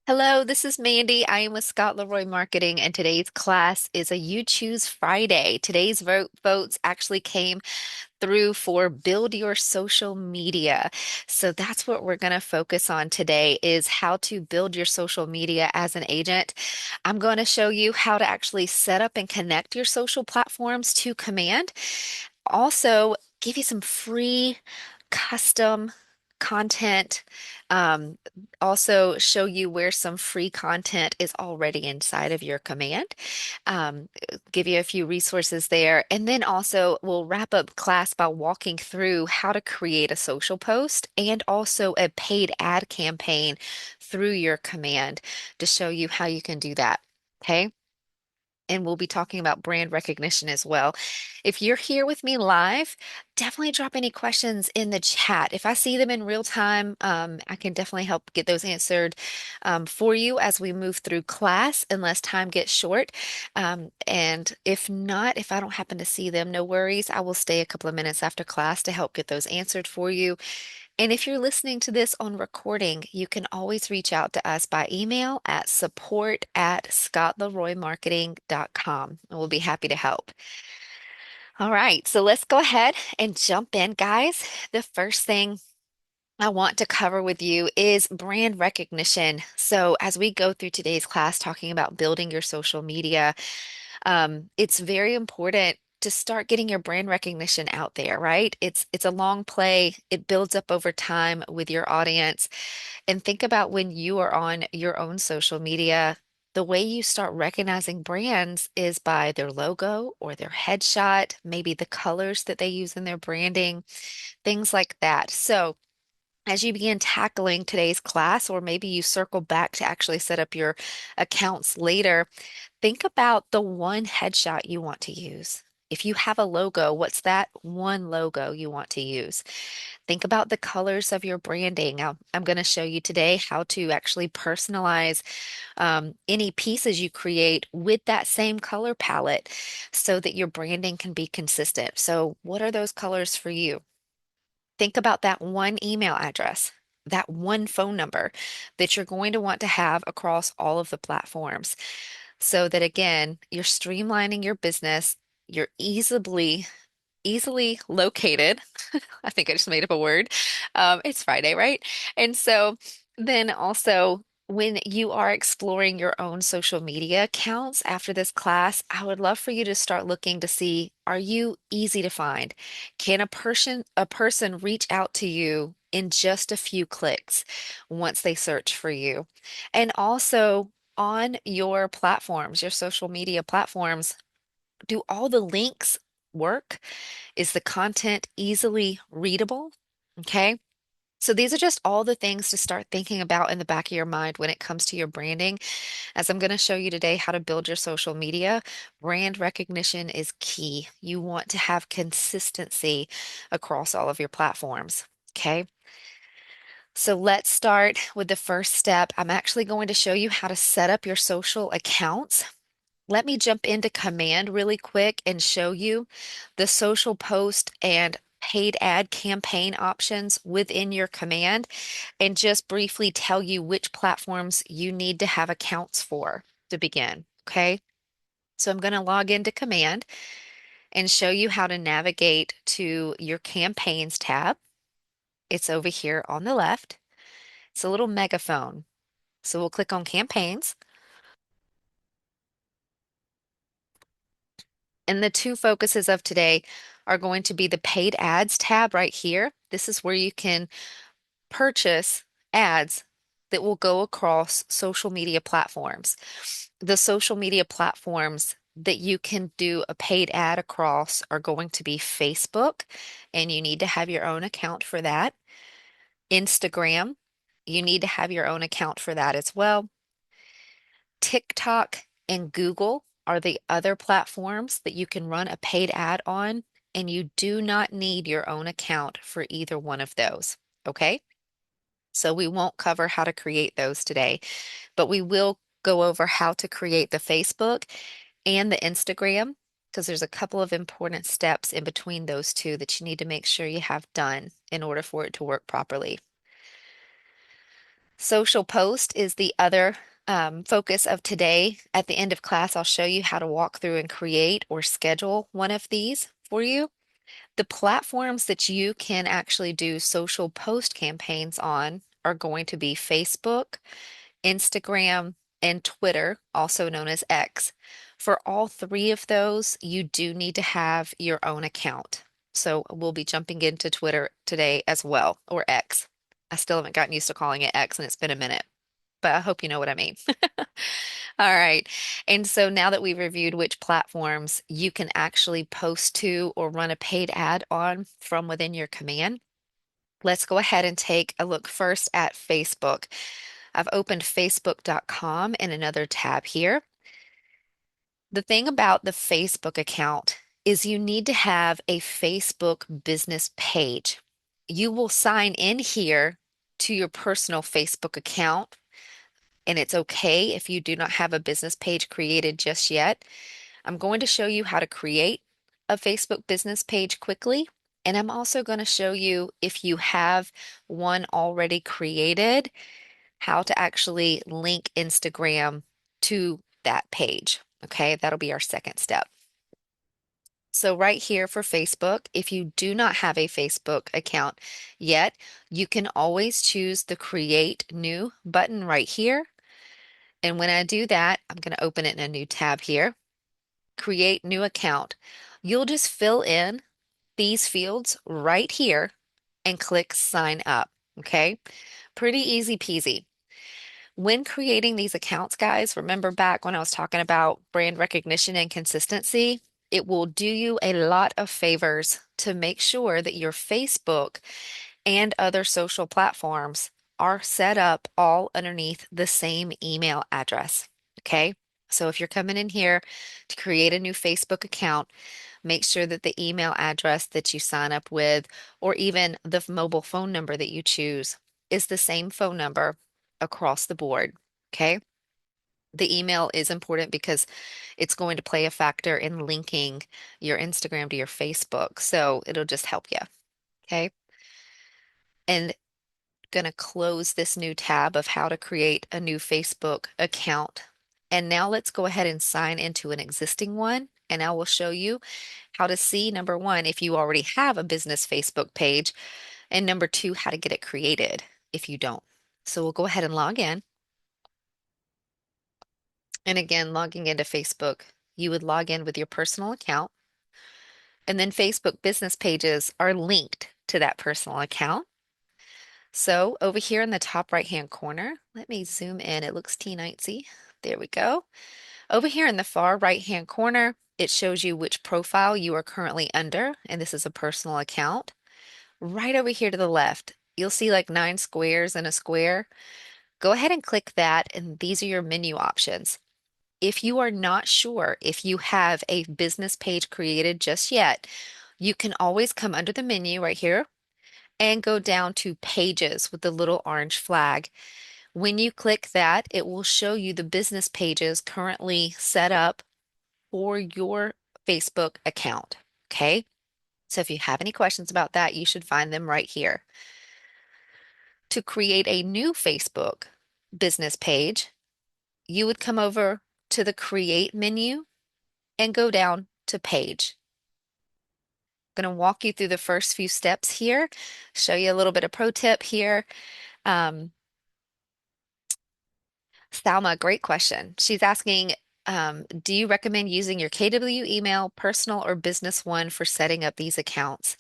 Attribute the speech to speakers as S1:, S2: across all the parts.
S1: Hello, this is Mandy. I am with Scott Leroy Marketing, and today's class is a You Choose Friday. Today's votes actually came through for build your social media. So that's what we're going to focus on today is how to build your social media as an agent. I'm going to show you how to actually set up and connect your social platforms to Command. Also, give you some free custom content. Um, Also show you where some free content is already inside of your command. Um, give you a few resources there. And then also we'll wrap up class by walking through how to create a social post and also a paid ad campaign through your command to show you how you can do that. Okay. And we'll be talking about brand recognition as well. If you're here with me live, definitely drop any questions in the chat. If I see them in real time, I can definitely help get those answered for you as we move through class, unless time gets short. And if not, if I don't happen to see them, no worries. I will stay a couple of minutes after class to help get those answered for you. And if you're listening to this on recording, you can always reach out to us by email at support@scottleroymarketing.com, and we'll be happy to help. All right, so let's go ahead and jump in, guys. The first thing I want to cover with you is brand recognition. So, as we go through today's class talking about building your social media, it's very important to start getting your brand recognition out there, right? It's a long play. It builds up over time with your audience. And think about when you are on your own social media, the way you start recognizing brands is by their logo or their headshot, maybe the colors that they use in their branding, things like that. So, as you begin tackling today's class, or maybe you circle back to actually set up your accounts later, think about the one headshot you want to use. If you have a logo, what's that one logo you want to use? Think about the colors of your branding. I'm going to show you today how to actually personalize any pieces you create with that same color palette so that your branding can be consistent. So, what are those colors for you? Think about that one email address, that one phone number that you're going to want to have across all of the platforms so that again, you're streamlining your business, you're easily located. I think I just made up a word. It's Friday, right? And so then also, when you are exploring your own social media accounts after this class, I would love for you to start looking to see, are you easy to find? Can a person reach out to you in just a few clicks once they search for you? And also on your platforms, your social media platforms, do all the links work? Is the content easily readable? Okay. So these are just all the things to start thinking about in the back of your mind when it comes to your branding. As I'm going to show you today how to build your social media, brand recognition is key. You want to have consistency across all of your platforms. Okay. So let's start with the first step. I'm actually going to show you how to set up your social accounts. Let me jump into Command really quick and show you the social post and paid ad campaign options within your command and just briefly tell you which platforms you need to have accounts for to begin. Okay. So I'm going to log into Command and show you how to navigate to your campaigns tab. It's over here on the left. It's a little megaphone. So we'll click on campaigns. And the two focuses of today are going to be the paid ads tab right here. This is where you can purchase ads that will go across social media platforms. The social media platforms that you can do a paid ad across are going to be Facebook, and you need to have your own account for that. Instagram, you need to have your own account for that as well. TikTok and Google are the other platforms that you can run a paid ad on, and you do not need your own account for either one of those. Okay? So we won't cover how to create those today, but we will go over how to create the Facebook and the Instagram because there's a couple of important steps in between those two that you need to make sure you have done in order for it to work properly. Social post is the other focus of today. At the end of class, I'll show you how to walk through and create or schedule one of these for you. The platforms that you can actually do social post campaigns on are going to be Facebook, Instagram, and Twitter, also known as X. For all three of those, you do need to have your own account. So we'll be jumping into Twitter today as well, or X. I still haven't gotten used to calling it X, and it's been a minute, but I hope you know what I mean. All right. And so now that we've reviewed which platforms you can actually post to or run a paid ad on from within your command, let's go ahead and take a look first at Facebook. I've opened Facebook.com in another tab here. The thing about the Facebook account is you need to have a Facebook business page. You will sign in here to your personal Facebook account, and it's okay if you do not have a business page created just yet. I'm going to show you how to create a Facebook business page quickly, and I'm also going to show you if you have one already created, how to actually link Instagram to that page. Okay, that'll be our second step. So right here for Facebook, if you do not have a Facebook account yet, you can always choose the Create New button right here. And when I do that, I'm going to open it in a new tab here. Create New Account. You'll just fill in these fields right here and click Sign Up. Okay, pretty easy peasy. When creating these accounts, guys, remember back when I was talking about brand recognition and consistency, it will do you a lot of favors to make sure that your Facebook and other social platforms are set up all underneath the same email address. Okay. So if you're coming in here to create a new Facebook account, make sure that the email address that you sign up with, or even the mobile phone number that you choose, is the same phone number across the board. Okay. The email is important because it's going to play a factor in linking your Instagram to your Facebook. So it'll just help you. Okay. And going to close this new tab of how to create a new Facebook account. And now let's go ahead and sign into an existing one. And I will show you how to see, number one, if you already have a business Facebook page, and number two, how to get it created if you don't. So we'll go ahead and log in. And again, logging into Facebook, you would log in with your personal account. And then Facebook business pages are linked to that personal account. So over here in the top right-hand corner, let me zoom in. It looks T90. There we go. Over here in the far right-hand corner, it shows you which profile you are currently under, and this is a personal account. Right over here to the left, you'll see like 9 squares and a square. Go ahead and click that, and these are your menu options. If you are not sure if you have a business page created just yet, you can always come under the menu right here and go down to Pages with the little orange flag. When you click that, it will show you the business pages currently set up for your Facebook account. Okay. So if you have any questions about that, you should find them right here. To create a new Facebook business page, you would come over to the Create menu and go down to Page. I'm going to walk you through the first few steps here, show you a little bit of pro tip here. Um, Salma, great question. She's asking, do you recommend using your KW email, personal or business one for setting up these accounts?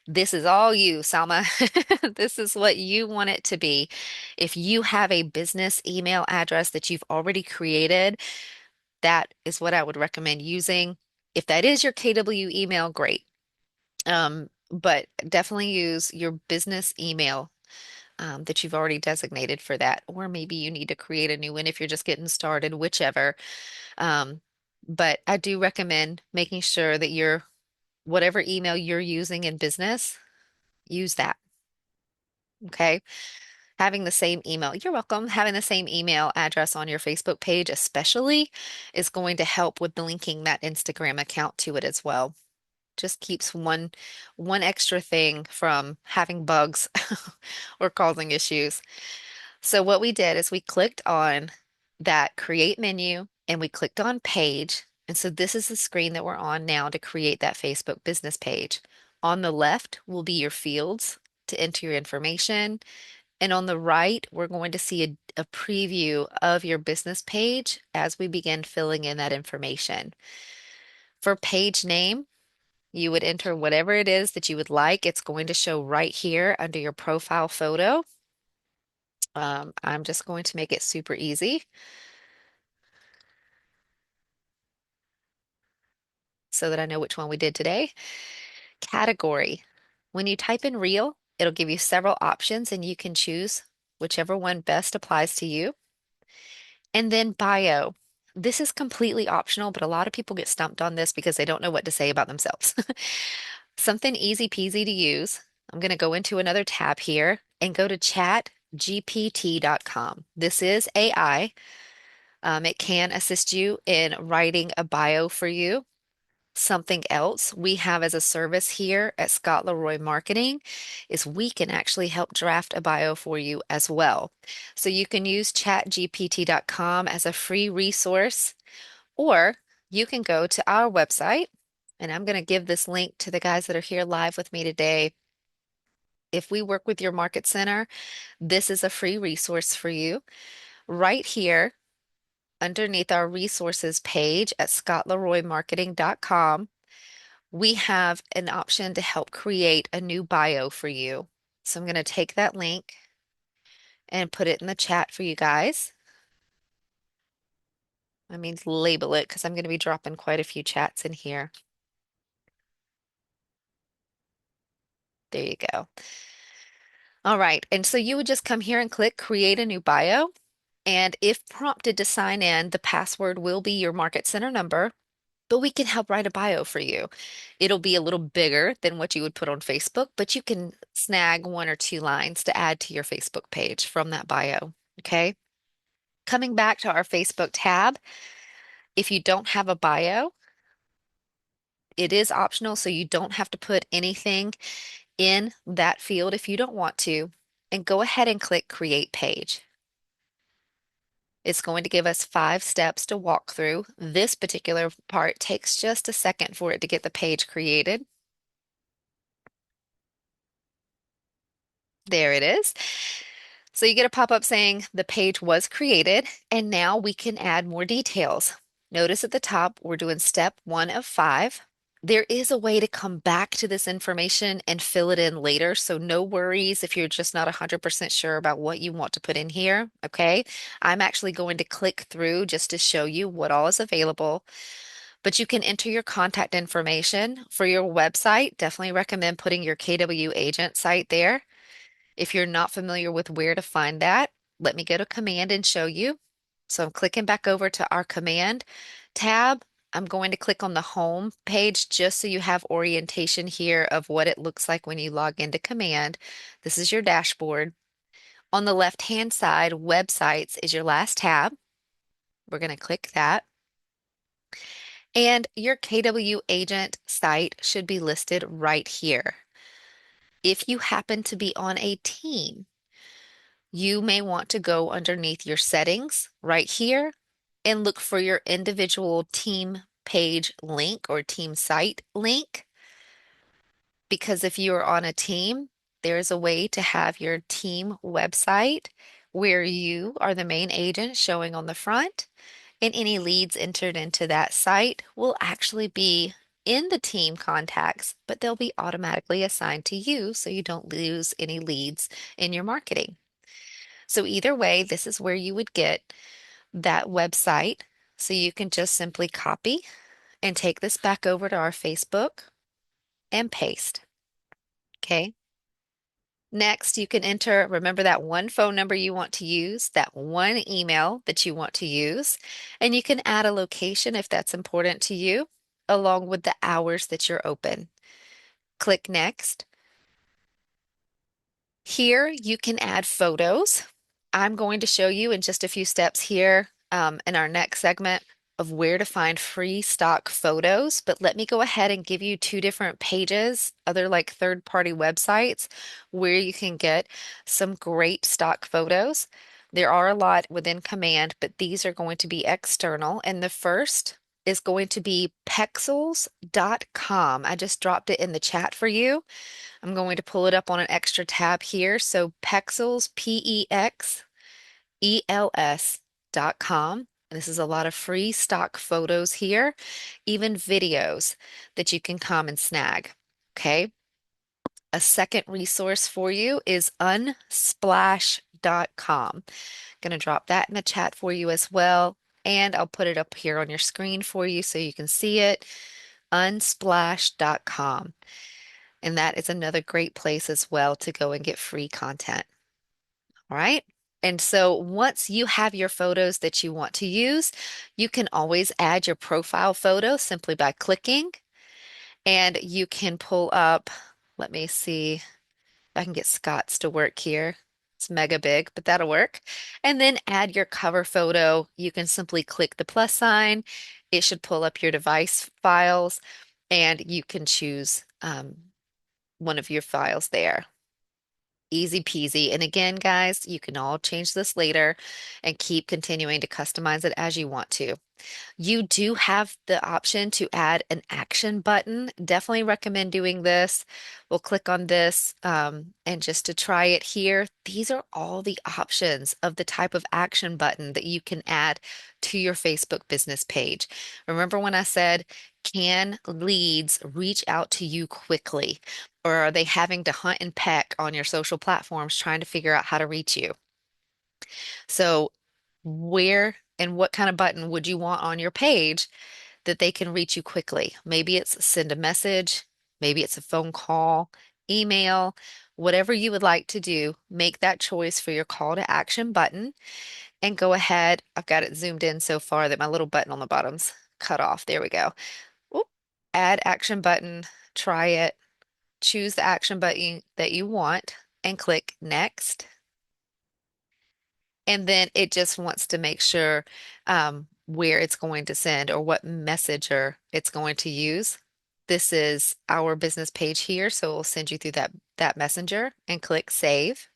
S1: This is all you, Salma. This is what you want it to be. If you have a business email address that you've already created, that is what I would recommend using. If that is your KW email, great. But definitely use your business email that you've already designated for that, or maybe you need to create a new one if you're just getting started, whichever. Um, but I do recommend making sure that your whatever email you're using in business, use that. Okay. Having the same email, you're welcome. Having the same email address on your Facebook page, especially, is going to help with linking that Instagram account to it as well. Just keeps one extra thing from having bugs or causing issues. So what we did is we clicked on that create menu and we clicked on page. And so this is the screen that we're on now to create that Facebook business page. On the left will be your fields to enter your information. And on the right, we're going to see a preview of your business page as we begin filling in that information. For page name, you would enter whatever it is that you would like. It's going to show right here under your profile photo. I'm just going to make it super easy so that I know which one we did today. Category. When you type in reel, it'll give you several options and you can choose whichever one best applies to you. And then bio. This is completely optional, but a lot of people get stumped on this because they don't know what to say about themselves. Something easy peasy to use. I'm going to go into another tab here and go to chatgpt.com. This is AI. It can assist you in writing a bio for you. Something else we have as a service here at Scott Leroy Marketing is we can actually help draft a bio for you as well. So you can use chatgpt.com as a free resource, or you can go to our website, and I'm going to give this link to the guys that are here live with me today. If we work with your market center, this is a free resource for you. Right here, underneath our resources page at scottleroymarketing.com, we have an option to help create a new bio for you. So I'm going to take that link and put it in the chat for you guys. I mean, label it because I'm going to be dropping quite a few chats in here. There you go. All right. And so you would just come here and click create a new bio. And if prompted to sign in, the password will be your Market Center number, but we can help write a bio for you. It'll be a little bigger than what you would put on Facebook, but you can snag one or two lines to add to your Facebook page from that bio. Okay. Coming back to our Facebook tab, if you don't have a bio, it is optional, so you don't have to put anything in that field if you don't want to, and go ahead and click create page. It's going to give us 5 steps to walk through. This particular part takes just a second for it to get the page created. There it is. So you get a pop-up saying the page was created, and now we can add more details. Notice at the top, we're doing step 1 of 5. There is a way to come back to this information and fill it in later, so no worries if you're just not 100% sure about what you want to put in here, okay? I'm actually going to click through just to show you what all is available, but you can enter your contact information for your website. Definitely recommend putting your KW agent site there. If you're not familiar with where to find that, let me go to command and show you. So I'm clicking back over to our command tab. I'm going to click on the home page just so you have orientation here of what it looks like when you log into command. This is your dashboard. On the left-hand side, websites is your last tab. We're going to click that. And your KW agent site should be listed right here. If you happen to be on a team, you may want to go underneath your settings right here and look for your individual team page link or team site link. Because if you are on a team, there is a way to have your team website where you are the main agent showing on the front, and any leads entered into that site will actually be in the team contacts, but they'll be automatically assigned to you so you don't lose any leads in your marketing. So either way, this is where you would get that website. So you can just simply copy and take this back over to our Facebook and paste. Okay. Next, you can enter, remember that one phone number you want to use, that one email that you want to use, and you can add a location if that's important to you, along with the hours that you're open. Click next. Here, you can add photos. I'm going to show you in just a few steps here in our next segment of where to find free stock photos, but let me go ahead and give you two different pages, other like third-party websites where you can get some great stock photos. There are a lot within Command, but these are going to be external. And the first is going to be Pexels.com. I just dropped it in the chat for you. I'm going to pull it up on an extra tab here. So Pexels, Pexels.com. This is a lot of free stock photos here, even videos that you can come and snag. Okay. A second resource for you is unsplash.com. Going to drop that in the chat for you as well. And I'll put it up here on your screen for you so you can see it. Unsplash.com. And that is another great place as well to go and get free content. All right. And so once you have your photos that you want to use, you can always add your profile photo simply by clicking, and you can pull up, let me see if I can get Scott's to work here. It's mega big, but that'll work. And then add your cover photo. You can simply click the plus sign. It should pull up your device files, and you can choose one of your files there. Easy peasy. And again, guys, you can all change this later and keep continuing to customize it as you want to. You do have the option to add an action button. Definitely recommend doing this. We'll click on this and just to try it here, these are all the options of the type of action button that you can add to your Facebook business page. Remember when I said, can leads reach out to you quickly? Or are they having to hunt and peck on your social platforms trying to figure out how to reach you? So, where and what kind of button would you want on your page that they can reach you quickly? Maybe it's send a message, maybe it's a phone call, email, whatever you would like to do, make that choice for your call to action button and go ahead. I've got it zoomed in so far that my little button on the bottom's cut off. There we go. Oop. Add action button, try it, choose the action button that you want and click next. And then it just wants to make sure where it's going to send or what messenger it's going to use. This is our business page here, so we'll send you through that messenger and click save.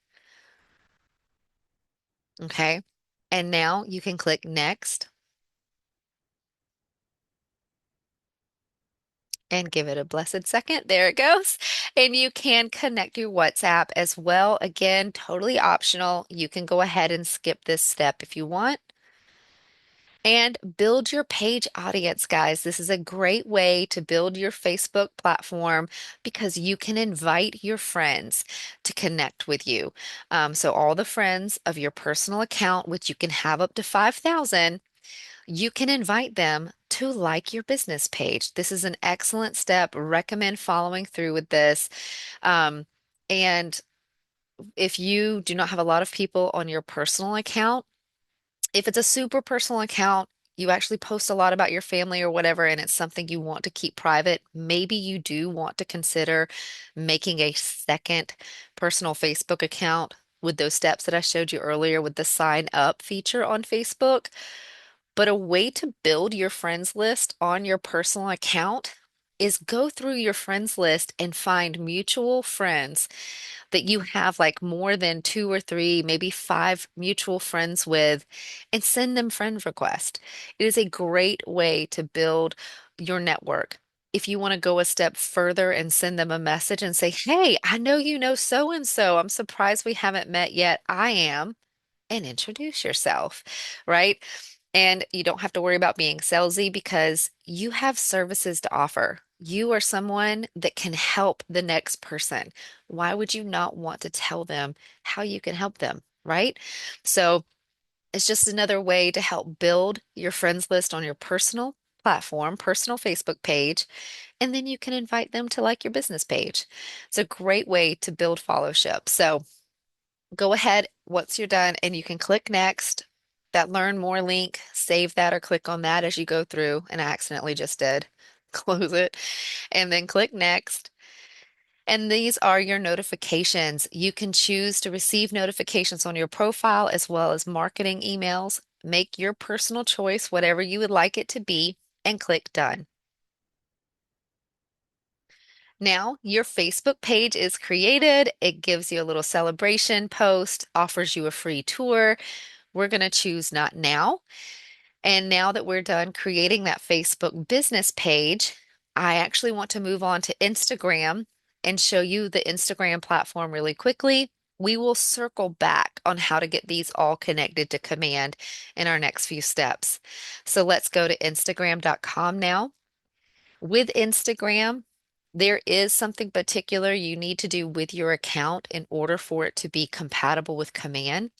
S1: Okay. And now you can click next and give it a blessed second. There it goes. And you can connect your WhatsApp as well. Again, totally optional. You can go ahead and skip this step if you want. And build your page audience, guys. This is a great way to build your Facebook platform because you can invite your friends to connect with you. So all the friends of your personal account, which you can have up to 5,000, you can invite them to like your business page. This is an excellent step. Recommend following through with this. And if you do not have a lot of people on your personal account, if it's a super personal account, you actually post a lot about your family or whatever, and it's something you want to keep private, maybe you do want to consider making a second personal Facebook account with those steps that I showed you earlier with the sign up feature on Facebook. But a way to build your friends list on your personal account is go through your friends list and find mutual friends that you have like more than two or three, maybe five mutual friends with, and send them friend requests. It is a great way to build your network. If you want to go a step further and send them a message and say, hey, I know you know so and so. I'm surprised we haven't met yet. I am. And introduce yourself, right? And you don't have to worry about being salesy because you have services to offer. You are someone that can help the next person. Why would you not want to tell them how you can help them, right? So it's just another way to help build your friends list on your personal platform, personal Facebook page, and then you can invite them to like your business page. It's a great way to build followership. So go ahead once you're done and you can click next. That learn more link, save that or click on that as you go through. And I accidentally just did. Close it and then click next. And these are your notifications. You can choose to receive notifications on your profile as well as marketing emails. make your personal choice, whatever you would like it to be, and click done. Now, your Facebook page is created. It gives you a little celebration post, offers you a free tour. We're going to choose not now. And now that we're done creating that Facebook business page, I actually want to move on to Instagram and show you the Instagram platform really quickly. We will circle back on how to get these all connected to Command in our next few steps. So let's go to Instagram.com now. With Instagram, there is something particular you need to do with your account in order for it to be compatible with Command,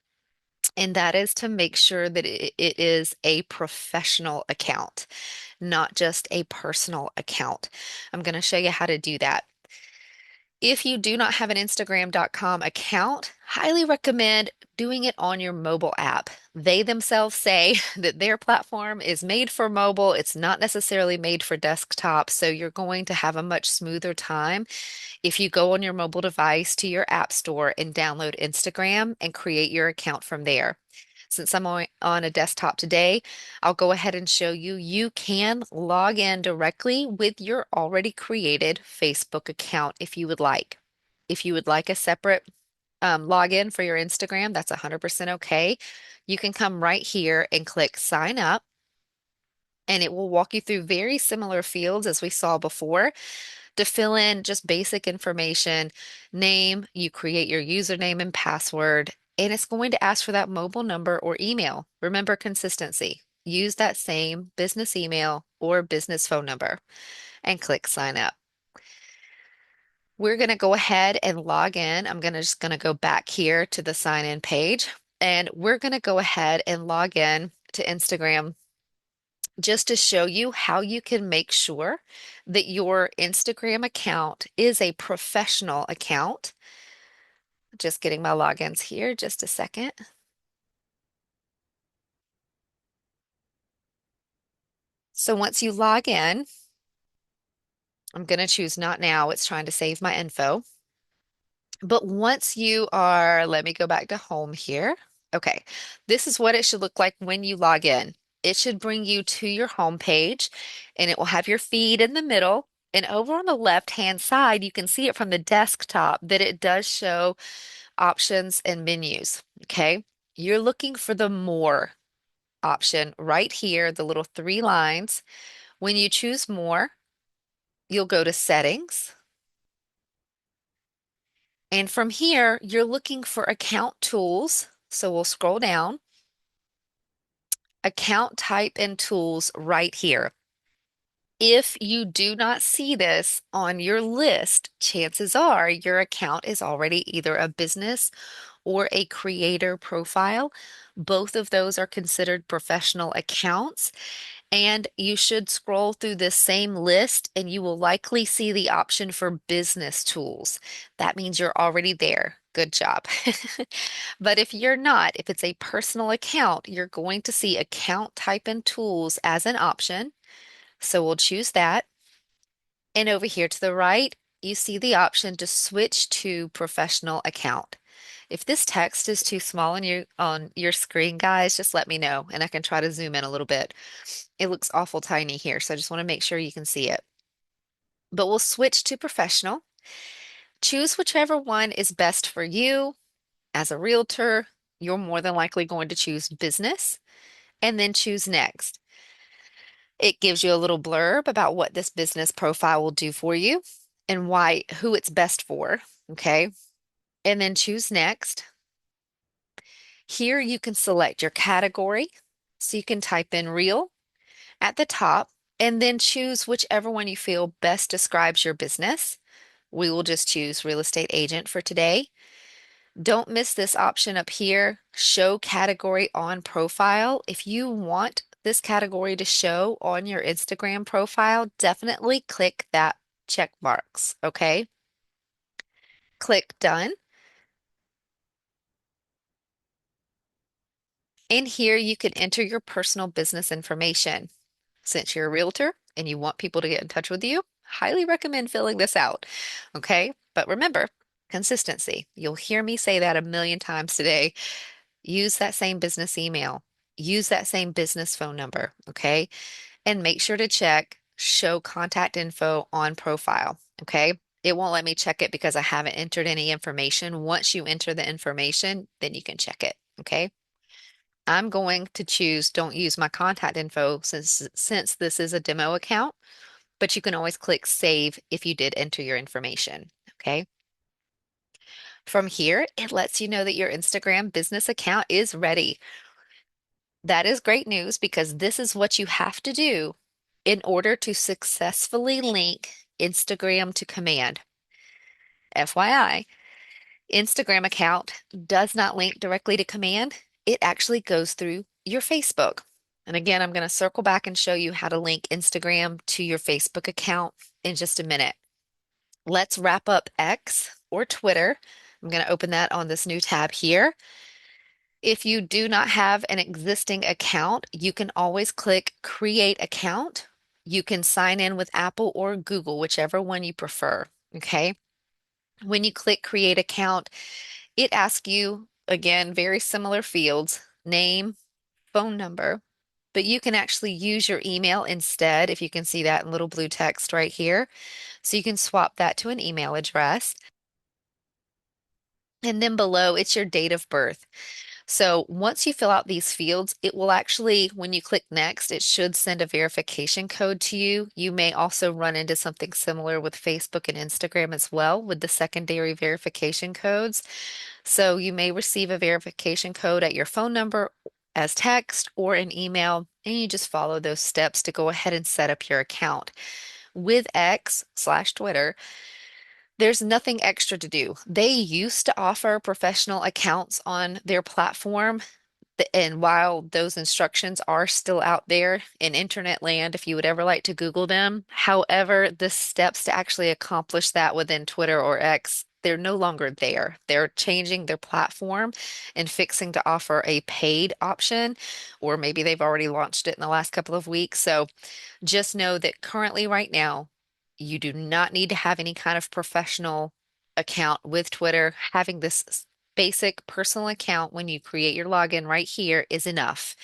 S1: and that is to make sure that it is a professional account, not just a personal account. I'm going to show you how to do that. If you do not have an Instagram.com account, highly recommend doing it on your mobile app. They themselves say that their platform is made for mobile. It's not necessarily made for desktop, so you're going to have a much smoother time if you go on your mobile device to your app store and download Instagram and create your account from there. Since I'm on a desktop today, I'll go ahead and show you. You can log in directly with your already created Facebook account if you would like. If you would like a separate login for your Instagram, that's 100% okay. You can come right here and click sign up, and it will walk you through very similar fields as we saw before to fill in just basic information, name, you create your username and password, and it's going to ask for that mobile number or email. Remember consistency. Use that same business email or business phone number and click sign up. We're going to go ahead and log in. I'm just going to go back here to the sign in page, and we're going to go ahead and log in to Instagram just to show you how you can make sure that your Instagram account is a professional account. Just getting my logins here, just a second. So once you log in, I'm going to choose not now. It's trying to save my info. But once you are, let me go back to home here. Okay, this is what it should look like when you log in. It should bring you to your home page, and it will have your feed in the middle. And over on the left-hand side, you can see it from the desktop that it does show options and menus. Okay, you're looking for the more option right here, the little three lines. When you choose more, you'll go to settings. And from here, you're looking for account tools. So we'll scroll down, account type and tools right here. If you do not see this on your list, chances are your account is already either a business or a creator profile. Both of those are considered professional accounts. And you should scroll through this same list and you will likely see the option for business tools. That means you're already there. Good job. But if you're not, if it's a personal account, you're going to see account type and tools as an option. So we'll choose that. And over here to the right, you see the option to switch to professional account. If this text is too small on your screen, guys, just let me know and I can try to zoom in a little bit. It looks awful tiny here, so I just want to make sure you can see it. But we'll switch to professional. Choose whichever one is best for you. As a realtor, you're more than likely going to choose business and then choose next. It gives you a little blurb about what this business profile will do for you and why, who it's best for. Okay. And then choose next. Here you can select your category. So you can type in real at the top and then choose whichever one you feel best describes your business. We will just choose real estate agent for today. Don't miss this option up here, show category on profile. If you want this category to show on your Instagram profile, definitely click that check marks, okay? Click done. In here, you can enter your personal business information. Since you're a realtor and you want people to get in touch with you, highly recommend filling this out. Okay. But remember, consistency. You'll hear me say that a million times today. Use that same business email. use that same business phone number, okay? And make sure to check show contact info on profile, okay? It won't let me check it because I haven't entered any information. Once you enter the information, then you can check it, okay? I'm going to choose don't use my contact info since this is a demo account, but you can always click save if you did enter your information, okay? From here, it lets you know that your Instagram business account is ready. That is great news because this is what you have to do in order to successfully link Instagram to Command. FYI, Instagram account does not link directly to Command. It actually goes through your Facebook. And again, I'm going to circle back and show you how to link Instagram to your Facebook account in just a minute. Let's wrap up X or Twitter. I'm going to open that on this new tab here. If you do not have an existing account, you can always click Create Account. You can sign in with Apple or Google, whichever one you prefer. Okay. When you click Create Account, it asks you, again, very similar fields, name, phone number, but you can actually use your email instead, if you can see that in little blue text right here. So you can swap that to an email address. And then below, it's your date of birth. So once you fill out these fields, it will actually, when you click next, it should send a verification code to you. You may also run into something similar with Facebook and Instagram as well with the secondary verification codes. So you may receive a verification code at your phone number as text or an email, and you just follow those steps to go ahead and set up your account. With X/Twitter, there's nothing extra to do. They used to offer professional accounts on their platform. And while those instructions are still out there in internet land, if you would ever like to Google them, however, the steps to actually accomplish that within Twitter or X, they're no longer there. They're changing their platform and fixing to offer a paid option, or maybe they've already launched it in the last couple of weeks. So just know that currently, right now, you do not need to have any kind of professional account with Twitter. Having this basic personal account when you create your login right here is enough,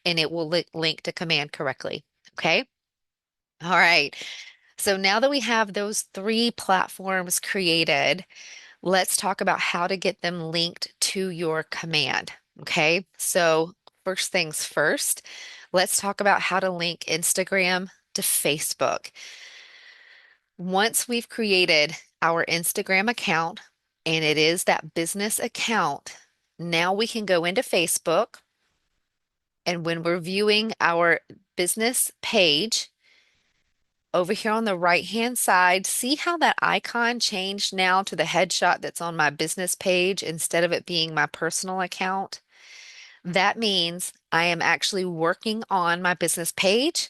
S1: and it will link to command correctly. Okay. All right. So now that we have those three platforms created, let's talk about how to get them linked to your command. Okay. So first things first, let's talk about how to link Instagram to Facebook. Once we've created our Instagram account, and it is that business account, now we can go into Facebook. And when we're viewing our business page, over here on the right-hand side, see how that icon changed now to the headshot that's on my business page instead of it being my personal account? That means I am actually working on my business page.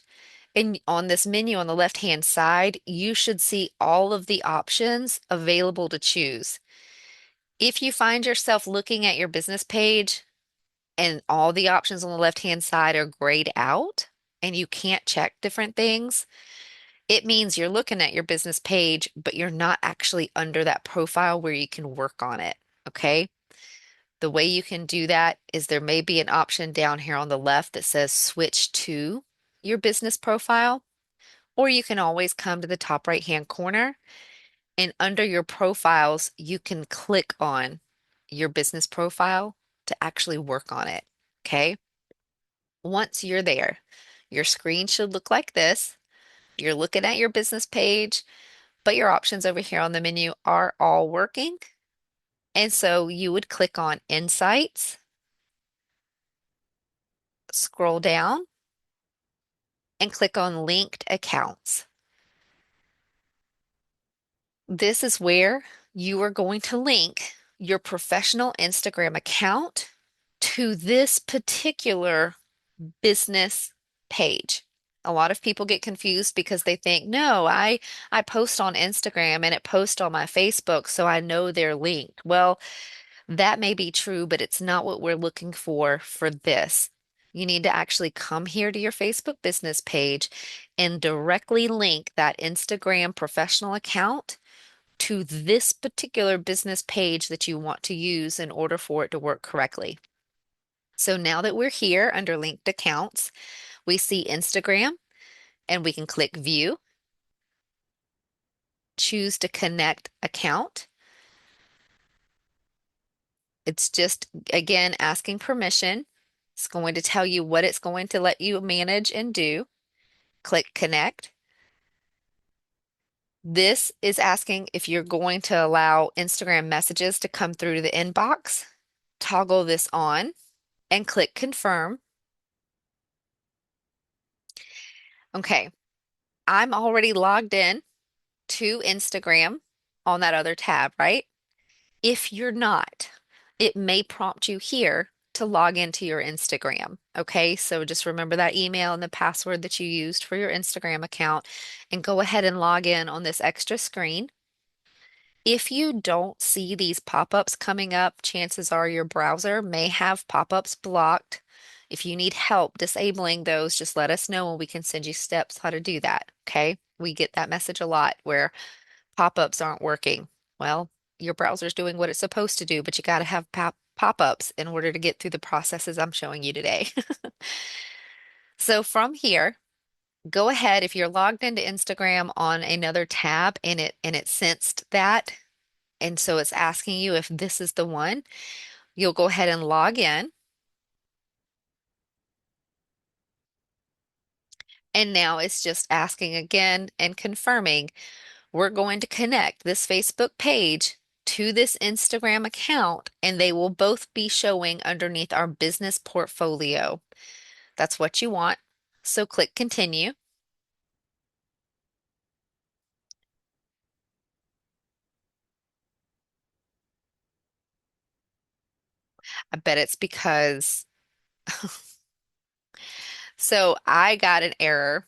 S1: And on this menu on the left-hand side, you should see all of the options available to choose. If you find yourself looking at your business page and all the options on the left-hand side are grayed out and you can't check different things, it means you're looking at your business page, but you're not actually under that profile where you can work on it. Okay. The way you can do that is there may be an option down here on the left that says switch to your business profile, or you can always come to the top right-hand corner and under your profiles, you can click on your business profile to actually work on it. Okay. Once you're there, your screen should look like this. You're looking at your business page, but your options over here on the menu are all working. And so you would click on Insights, scroll down, and click on Linked Accounts. This is where you are going to link your professional Instagram account to this particular business page. A lot of people get confused because they think, no, I post on Instagram and it posts on my Facebook, so I know they're linked. Well, that may be true, but it's not what we're looking for this. You need to actually come here to your Facebook business page and directly link that Instagram professional account to this particular business page that you want to use in order for it to work correctly. So now that we're here under linked accounts, we see Instagram and we can click view, choose to connect account. It's just, again, asking permission. It's going to tell you what it's going to let you manage and do. Click connect. This is asking if you're going to allow Instagram messages to come through to the inbox. Toggle this on and click confirm. Okay, I'm already logged in to Instagram on that other tab, right? If you're not, it may prompt you here to log into your Instagram. Okay, so just remember that email and the password that you used for your Instagram account and go ahead and log in on this extra screen. If you don't see these pop-ups coming up, chances are your browser may have pop-ups blocked. If you need help disabling those, just let us know and we can send you steps how to do that. Okay, we get that message a lot where pop-ups aren't working. Well, your browser's doing what it's supposed to do, but you got to have pop-ups in order to get through the processes I'm showing you today. So from here, go ahead if you're logged into Instagram on another tab and it sensed that, and so it's asking you if this is the one, you'll go ahead and log in. And now it's just asking again and confirming we're going to connect this Facebook page to this Instagram account, and they will both be showing underneath our business portfolio. That's what you want. So click continue. I bet it's because, so I got an error,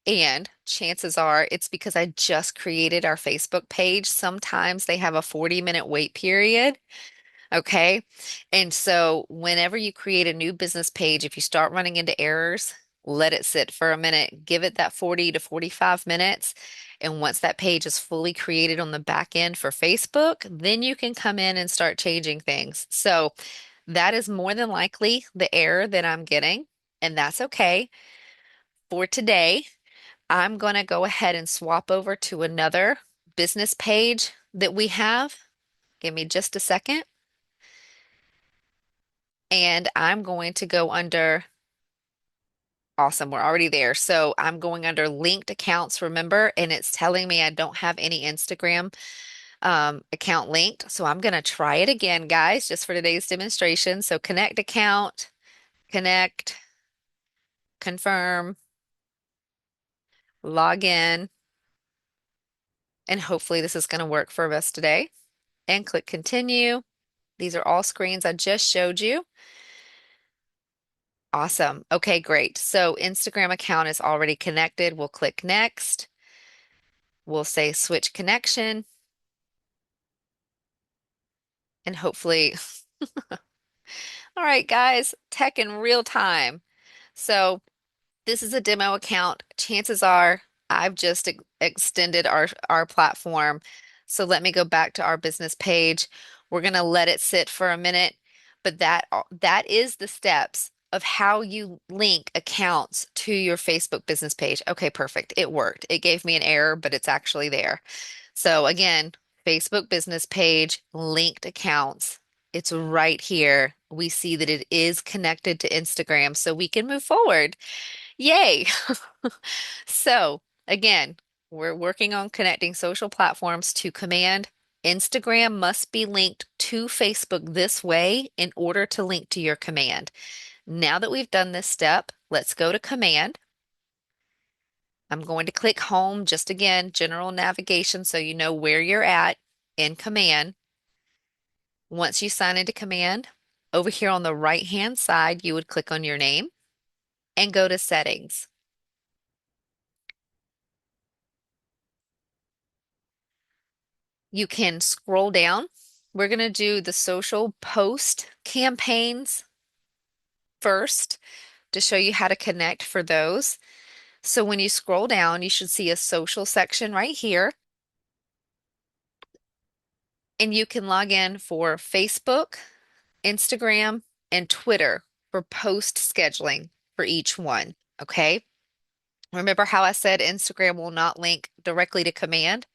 S1: and chances are it's because I just created our Facebook page. Sometimes they have a 40-minute wait period. Okay. And so whenever you create a new business page, if you start running into errors, let it sit for a minute, give it that 40 to 45 minutes. And once that page is fully created on the back end for Facebook, then you can come in and start changing things. So that is more than likely the error that I'm getting, and that's okay. For today, I'm going to go ahead and swap over to another business page that we have. Give me just a second. And I'm going to go under, awesome, we're already there. So I'm going under linked accounts, remember, and it's telling me I don't have any Instagram account linked. So I'm going to try it again, guys, just for today's demonstration. So connect account, connect, confirm, log in, and hopefully this is going to work for us today. And click continue. These are all screens I just showed you. Awesome. Okay, great. So Instagram account is already connected. We'll click next. We'll say switch connection, and hopefully, all right, guys, tech in real time. So this is a demo account. Chances are I've just extended our platform. So let me go back to our business page. We're going to let it sit for a minute, but that is the steps of how you link accounts to your Facebook business page. Okay, perfect. It worked. It gave me an error, but it's actually there. So again, Facebook business page, linked accounts. It's right here. We see that it is connected to Instagram, so we can move forward. Yay! So again, we're working on connecting social platforms to Command. Instagram must be linked to Facebook this way in order to link to your Command. Now that we've done this step, let's go to Command. I'm going to click Home, just again, general navigation so you know where you're at in Command. Once you sign into Command, over here on the right-hand side, you would click on your name and go to Settings. You can scroll down. We're going to do the social post campaigns first to show you how to connect for those. So when you scroll down, you should see a social section right here, and you can log in for Facebook, Instagram, and Twitter for post scheduling for each one. Okay. Remember how I said Instagram will not link directly to command?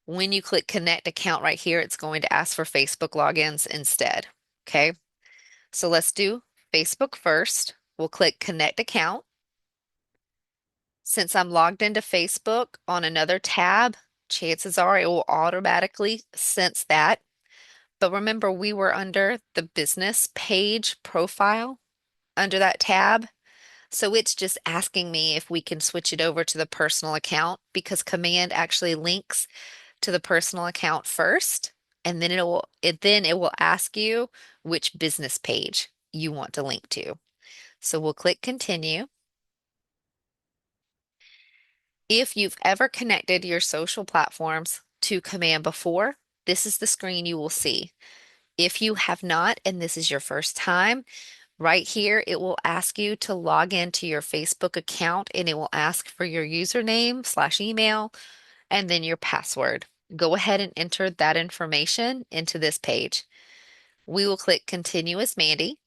S1: When you click connect account right here, it's going to ask for Facebook logins instead. Okay. So let's do Facebook first. We'll click connect account. Since I'm logged into Facebook on another tab, chances are it will automatically sense that. But remember, we were under the business page profile under that tab. So it's just asking me if we can switch it over to the personal account because Command actually links to the personal account first, and then it will ask you which business page you want to link to. So we'll click continue. If you've ever connected your social platforms to Command before, this is the screen you will see. If you have not, and this is your first time, right here, it will ask you to log into your Facebook account and it will ask for your username/email and then your password. Go ahead and enter that information into this page. We will click continue as Mandy.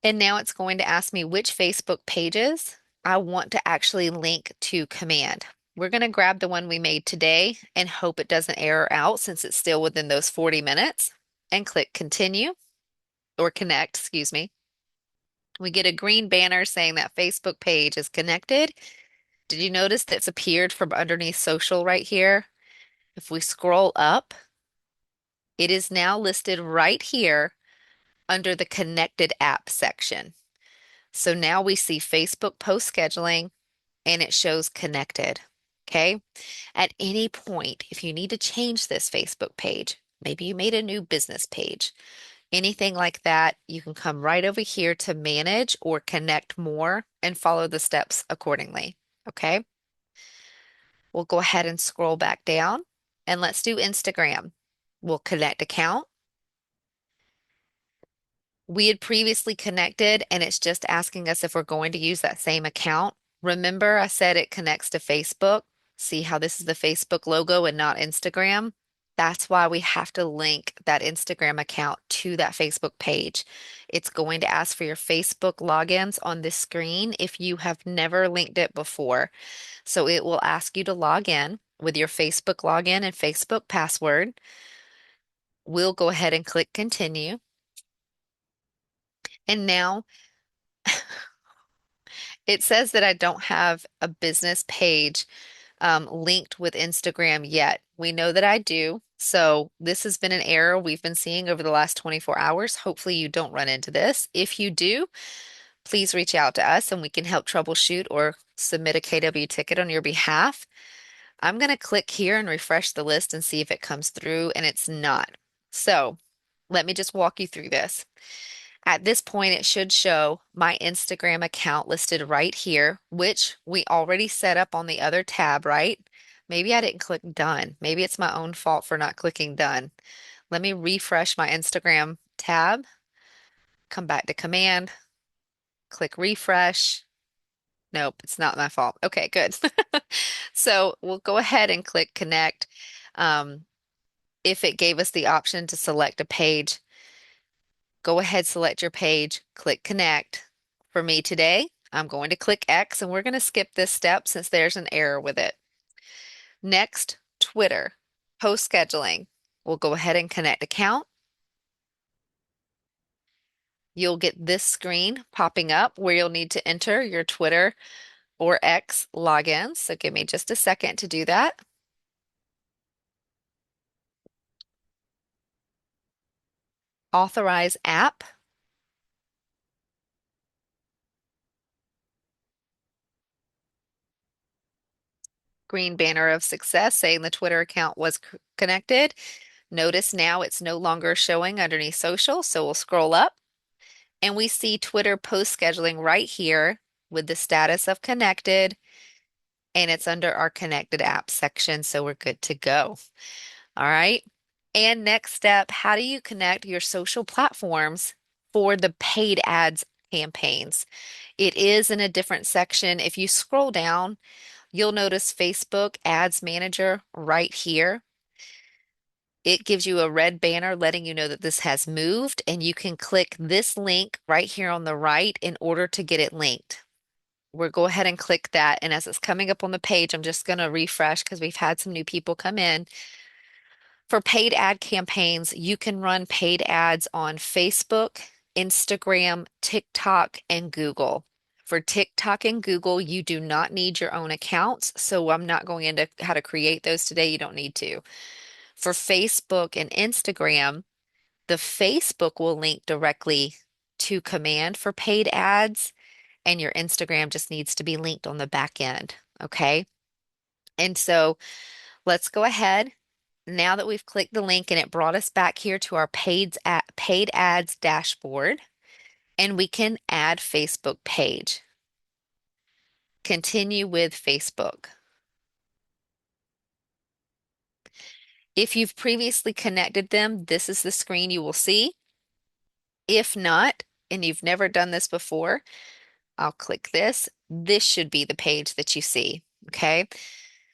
S1: And now it's going to ask me which Facebook pages I want to actually link to command. We're going to grab the one we made today and hope it doesn't error out since it's still within those 40 minutes and click continue or connect, excuse me. We get a green banner saying that Facebook page is connected. Did you notice that's appeared from underneath social right here? If we scroll up, it is now listed right here under the connected app section. So now we see Facebook post scheduling and it shows connected. Okay. At any point, if you need to change this Facebook page, maybe you made a new business page, anything like that, you can come right over here to manage or connect more and follow the steps accordingly. Okay. We'll go ahead and scroll back down and let's do Instagram. We'll connect account. We had previously connected and it's just asking us if we're going to use that same account. Remember, I said it connects to Facebook. See how this is the Facebook logo and not Instagram? That's why we have to link that Instagram account to that Facebook page. It's going to ask for your Facebook logins on this screen if you have never linked it before. So it will ask you to log in with your Facebook login and Facebook password. We'll go ahead and click continue. And now it says that I don't have a business page linked with Instagram yet. We know that I do. So this has been an error we've been seeing over the last 24 hours. Hopefully you don't run into this. If you do, please reach out to us and we can help troubleshoot or submit a KW ticket on your behalf. I'm going to click here and refresh the list and see if it comes through, and it's not. So let me just walk you through this. At this point, it should show my Instagram account listed right here, which we already set up on the other tab, right? Maybe I didn't click done. Maybe it's my own fault for not clicking done. Let me refresh my Instagram tab, come back to command, click refresh. Nope, it's not my fault. Okay, good. So we'll go ahead and click connect. Um, if it gave us the option to select a page, go ahead, select your page, click connect. For me today, I'm going to click X and we're going to skip this step since there's an error with it. Next, Twitter, post scheduling. We'll go ahead and connect account. You'll get this screen popping up where you'll need to enter your Twitter or X logins. So give me just a second to do that. Authorize app. Green banner of success saying the Twitter account was connected. Notice now it's no longer showing underneath social, so we'll scroll up and we see Twitter post scheduling right here with the status of connected, and it's under our connected apps section, so we're good to go. All right. And next step, how do you connect your social platforms for the paid ads campaigns? It is in a different section. If you scroll down, you'll notice Facebook Ads Manager right here. It gives you a red banner letting you know that this has moved, and you can click this link right here on the right in order to get it linked. We'll go ahead and click that. And as it's coming up on the page, I'm just going to refresh because we've had some new people come in. For paid ad campaigns, you can run paid ads on Facebook, Instagram, TikTok, and Google. For TikTok and Google, you do not need your own accounts, so I'm not going into how to create those today. You don't need to. For Facebook and Instagram, the Facebook will link directly to command for paid ads, and your Instagram just needs to be linked on the back end. Okay. And so let's go ahead. Now that we've clicked the link and it brought us back here to our paid ads dashboard, and we can add Facebook page. Continue with Facebook. If you've previously connected them, this is the screen you will see. If not, and you've never done this before, I'll click this. This should be the page that you see. Okay.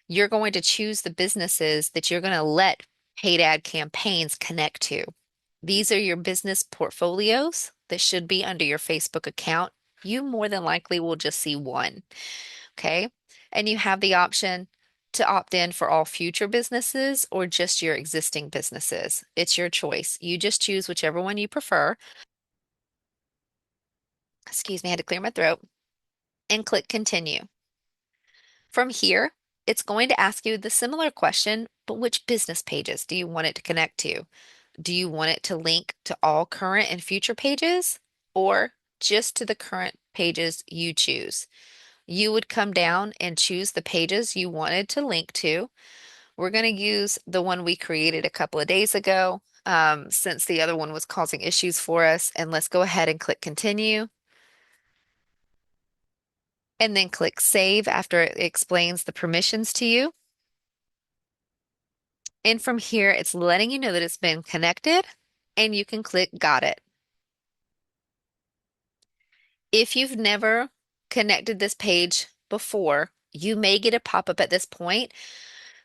S1: You're going to choose the businesses that you're going to let paid ad campaigns connect to. These are your business portfolios that should be under your Facebook account. You more than likely will just see one. Okay. And you have the option to opt in for all future businesses or just your existing businesses. It's your choice. You just choose whichever one you prefer. Excuse me, I had to clear my throat and click continue. From here, it's going to ask you the similar question, but which business pages do you want it to connect to? Do you want it to link to all current and future pages or just to the current pages you choose? You would come down and choose the pages you wanted to link to. We're going to use the one we created a couple of days ago, since the other one was causing issues for us. And let's go ahead and click continue. And then click save after it explains the permissions to you. And from here, it's letting you know that it's been connected and you can click got it. If you've never connected this page before, you may get a pop-up at this point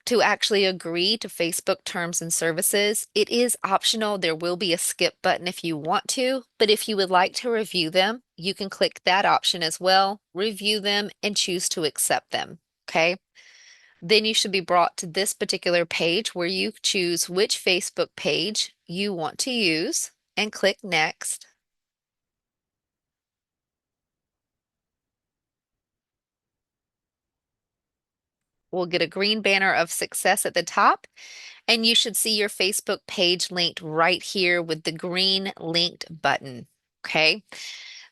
S1: to actually agree to Facebook terms and services. It is optional. There will be a skip button if you want to, but if you would like to review them, you can click that option as well, review them, and choose to accept them. Okay. Then you should be brought to this particular page where you choose which Facebook page you want to use and click next. We'll get a green banner of success at the top, and you should see your Facebook page linked right here with the green linked button. Okay.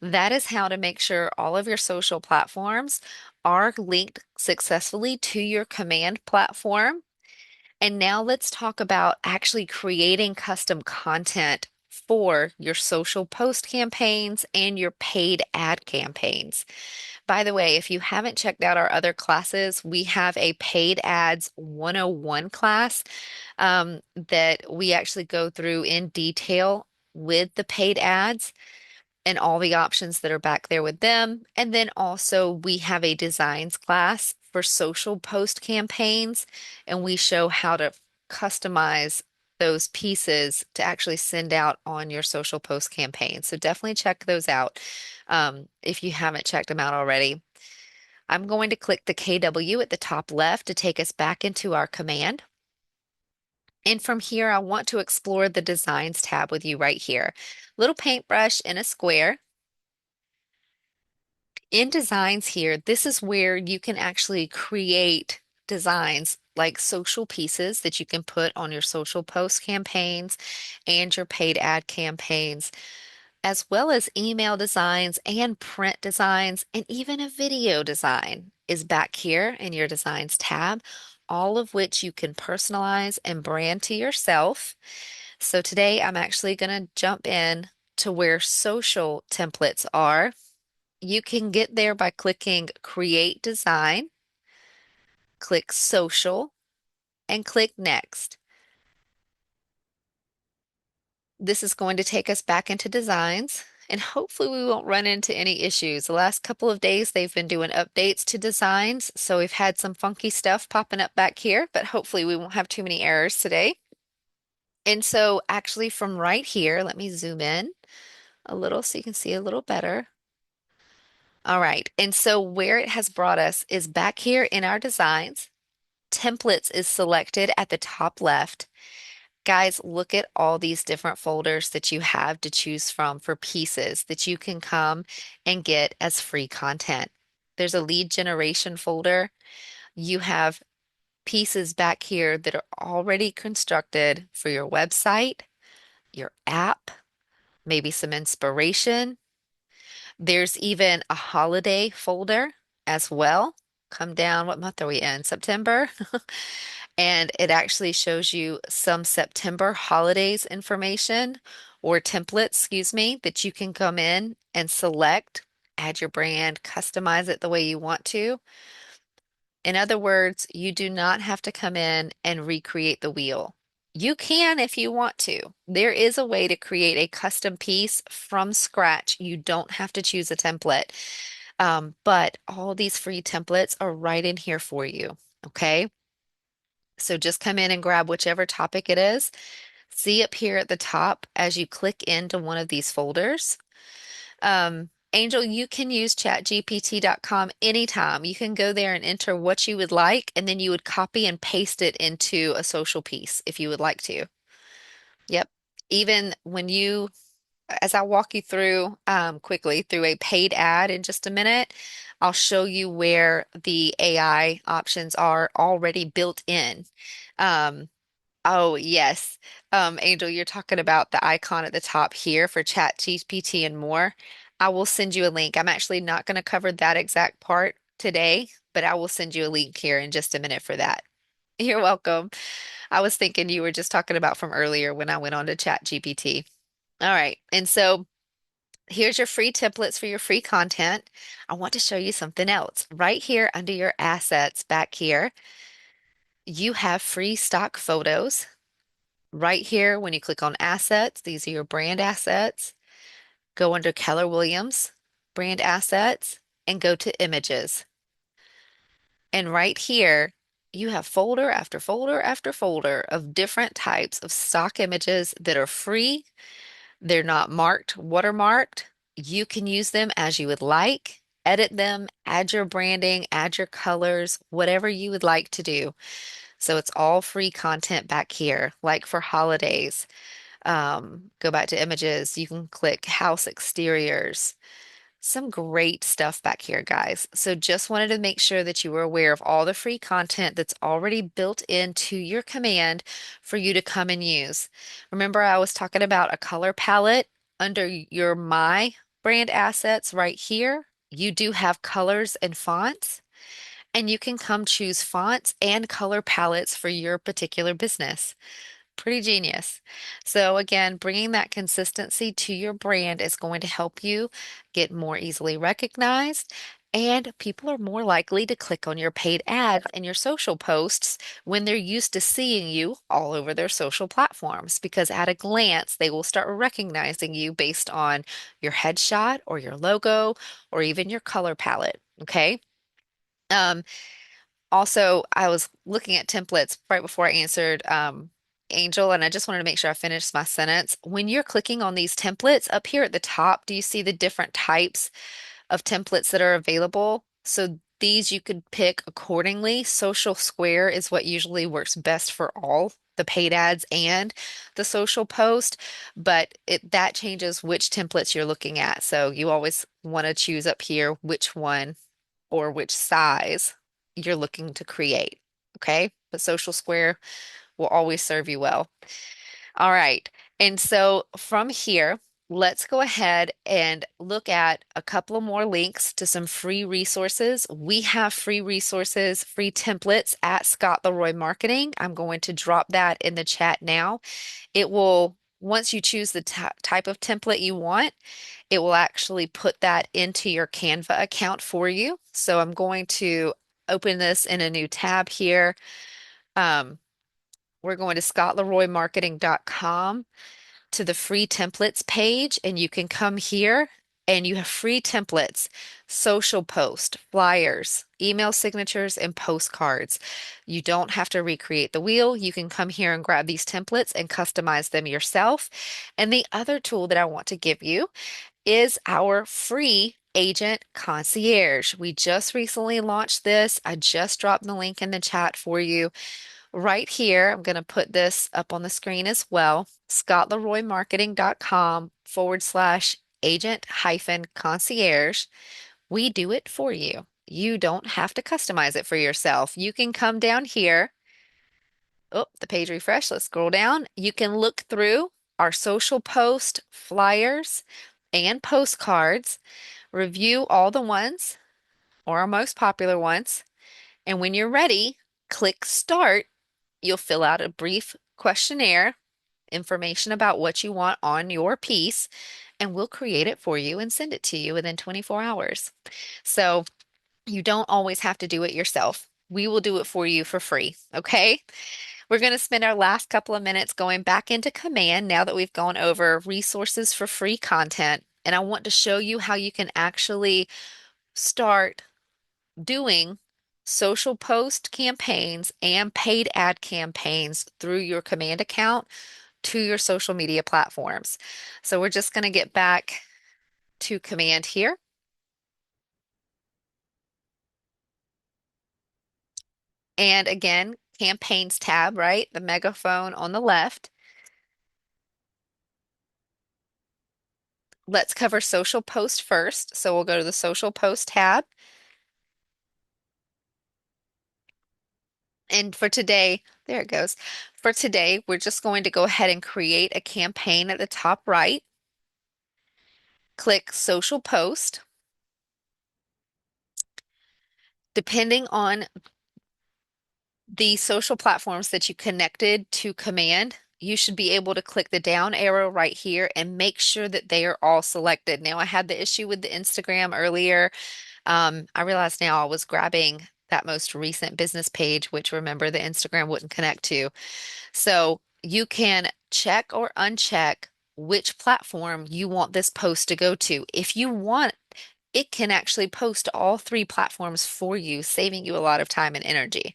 S1: That is how to make sure all of your social platforms are linked successfully to your command platform. And now let's talk about actually creating custom content for your social post campaigns and your paid ad campaigns. By the way, if you haven't checked out our other classes, we have a paid ads 101 class that we actually go through in detail with the paid ads and all the options that are back there with them. And then also we have a designs class for social post campaigns, and we show how to customize those pieces to actually send out on your social post campaign. So definitely check those out if you haven't checked them out already. I'm going to click the KW at the top left to take us back into our command. And from here, I want to explore the Designs tab with you right here. Little paintbrush in a square. In Designs here, this is where you can actually create designs like social pieces that you can put on your social post campaigns and your paid ad campaigns, as well as email designs and print designs, and even a video design is back here in your Designs tab, all of which you can personalize and brand to yourself. So today I'm actually going to jump in to where social templates are. You can get there by clicking Create Design, click Social, and click Next. This is going to take us back into designs, and hopefully we won't run into any issues. The last couple of days, they've been doing updates to designs, so we've had some funky stuff popping up back here, but hopefully we won't have too many errors today. And so actually from right here, let me zoom in a little so you can see a little better. All right. And so where it has brought us is back here in our designs. Templates is selected at the top left. Guys, look at all these different folders that you have to choose from for pieces that you can come and get as free content. There's a lead generation folder. You have pieces back here that are already constructed for your website, your app, maybe some inspiration. There's even a holiday folder as well. Come down, what month are we in? September. And it actually shows you some September holidays information or templates, excuse me, that you can come in and select, add your brand, customize it the way you want to. In other words, you do not have to come in and recreate the wheel. You can if you want to. There is a way to create a custom piece from scratch. You don't have to choose a template. But all these free templates are right in here for you. Okay. So just come in and grab whichever topic it is. See up here at the top as you click into one of these folders. Angel, you can use chatgpt.com anytime. You can go there and enter what you would like, and then you would copy and paste it into a social piece if you would like to. Yep. Even when you, as I walk you through quickly through a paid ad in just a minute, I'll show you where the AI options are already built in. Um, Oh, yes. Angel, you're talking about the icon at the top here for Chat GPT and more. I will send you a link. I'm actually not going to cover that exact part today, but I will send you a link here in just a minute for that. You're welcome. I was thinking you were just talking about from earlier when I went on to Chat GPT. All right. And so here's your free templates for your free content. I want to show you something else. Right here under your assets back here, you have free stock photos. Right here, when you click on assets, these are your brand assets. Go under Keller Williams, brand assets, and go to images. And right here, you have folder after folder after folder of different types of stock images that are free. They're not marked, watermarked. You can use them as you would like, edit them, add your branding, add your colors, whatever you would like to do. So it's all free content back here, like for holidays. Go back to images. You can click house exteriors. Some great stuff back here, guys. So just wanted to make sure that you were aware of all the free content that's already built into your command for you to come and use. Remember, I was talking about a color palette under your My brand assets right here. You do have colors and fonts, and you can come choose fonts and color palettes for your particular business. Pretty genius. So again, bringing that consistency to your brand is going to help you get more easily recognized, and people are more likely to click on your paid ad and your social posts when they're used to seeing you all over their social platforms, because at a glance, they will start recognizing you based on your headshot or your logo or even your color palette. Okay. Um, Also, I was looking at templates right before I answered Angel, and I just wanted to make sure I finished my sentence. When you're clicking on these templates up here at the top, do you see the different types of templates that are available? So these you could pick accordingly. Social Square is what usually works best for all the paid ads and the social post, but that changes which templates you're looking at. So you always want to choose up here which one or which size you're looking to create. Okay. But Social Square will always serve you well. All right. And so from here, let's go ahead and look at a couple of more links to some free resources. We have free resources, free templates at Scott Leroy Marketing. I'm going to drop that in the chat now. It will, once you choose the type of template you want, it will actually put that into your Canva account for you. So I'm going to open this in a new tab here. Um, we're going to scottleroymarketing.com to the free templates page, and you can come here And you have free templates, social post, flyers, email signatures, and postcards. You don't have to recreate the wheel. You can come here and grab these templates and customize them yourself. And the other tool that I want to give you is our free Agent Concierge. We just recently launched this. I just dropped the link in the chat for you right here. I'm going to put this up on the screen as well. scottleroymarketing.com/, agent hyphen concierge. We do it for you. You don't have to customize it for yourself. You can come down here. Oh, the page refresh. Let's scroll down. You can look through our social post, flyers, and postcards, review all the ones or our most popular ones. And when you're ready, click start. You'll fill out a brief questionnaire, information about what you want on your piece, and we'll create it for you and send it to you within 24 hours. So you don't always have to do it yourself. We will do it for you for free, okay? We're going to spend our last couple of minutes going back into Command now that we've gone over resources for free content. And I want to show you how you can actually start doing social post campaigns and paid ad campaigns through your Command account to your social media platforms. So we're just going to get back to Command here. And again, campaigns tab, right? The megaphone on the left. Let's cover social post first. So we'll go to the social post tab. And for today, there it goes. For today, we're just going to go ahead and create a campaign at the top right. Click social post. Depending on the social platforms that you connected to Command, you should be able to click the down arrow right here and make sure that they are all selected. Now, I had the issue with the Instagram earlier. I realized now I was grabbing that most recent business page, which remember the Instagram wouldn't connect to. So you can check or uncheck which platform you want this post to go to. If you want, it can actually post to all three platforms for you, saving you a lot of time and energy.